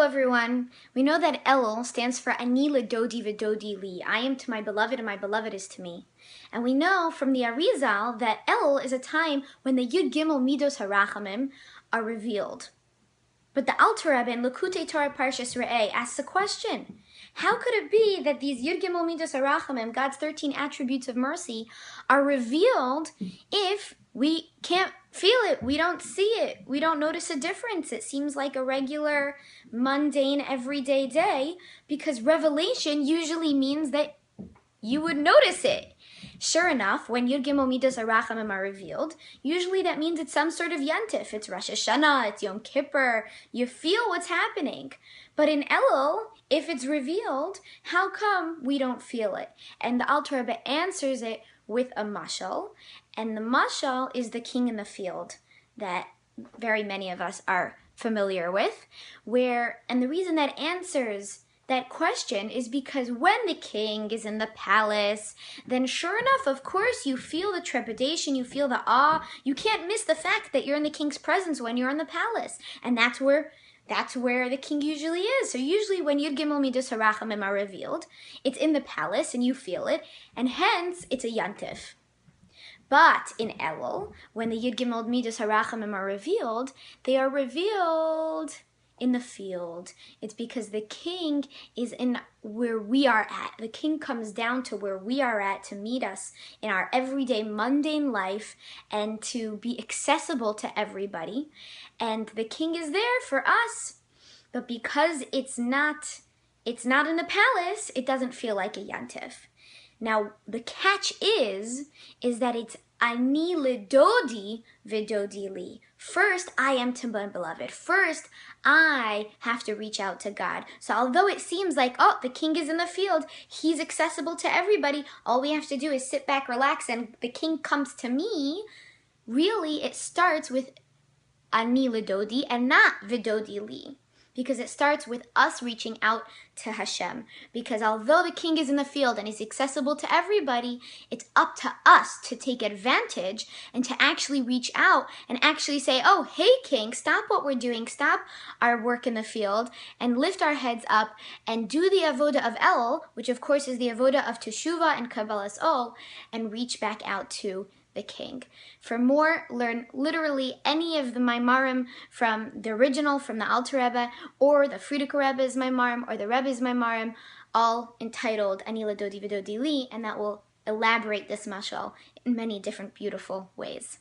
everyone. We know that Elul stands for Ani Ledodi V'Dodi Li. I am to my beloved and my beloved is to me. And we know from the Arizal that Elul is a time when the Yud Gimel Midos HaRachamim are revealed. But the Alter Rebbe in Lekutei Torah Parshas Re'eh asks a question. How could it be that these Yud Gimel Midos HaRachamim, God's 13 attributes of mercy, are revealed if we can't feel it, we don't see it, we don't notice a difference? It seems like a regular, mundane, everyday day, because revelation usually means that you would notice it. Sure enough, when Yud Gimel Midos HaRachamim are revealed, usually that means it's some sort of Yantif. It's Rosh Hashanah, it's Yom Kippur. You feel what's happening. But in Elul, if it's revealed, how come we don't feel it? And the Alter Rebbe answers it with a mashal. And the mashal is the king in the field that very many of us are familiar with. And the reason that answers that question is because when the king is in the palace, then sure enough, of course, you feel the trepidation, you feel the awe. You can't miss the fact that you're in the king's presence when you're in the palace. And that's where the king usually is. So usually when Yud Gimel Midos HaRachamim are revealed, it's in the palace and you feel it, and hence it's a yantif. But in Elul, when the Yud Gimel Midos HaRachamim are revealed, they are revealed in the field. It's because the king is in where we are at. The king comes down to where we are at to meet us in our everyday mundane life and to be accessible to everybody. And the king is there for us. But because it's not in the palace, it doesn't feel like a yantif. Now, the catch is that it's Ani Ledodi V'Dodi Li. First, I am to my beloved. First, I have to reach out to God. So although it seems like, oh, the king is in the field, he's accessible to everybody, all we have to do is sit back, relax, and the king comes to me, really it starts with Ani Ledodi and not V'Dodi Li. Because it starts with us reaching out to Hashem. Because although the king is in the field and is accessible to everybody, it's up to us to take advantage and to actually reach out and actually say, oh, hey, king, stop what we're doing, stop our work in the field, and lift our heads up and do the avoda of Elul, which of course is the avoda of Teshuvah and Kabbalas Ol, and reach back out to the king. For more, learn literally any of the Maamarim from the original, from the Alter Rebbe, or the Frierdiker Rebbe's Maamarim, or the Rebbe's Maamarim, all entitled Ani Ledodi V'Dodi Li, and that will elaborate this mashal in many different beautiful ways.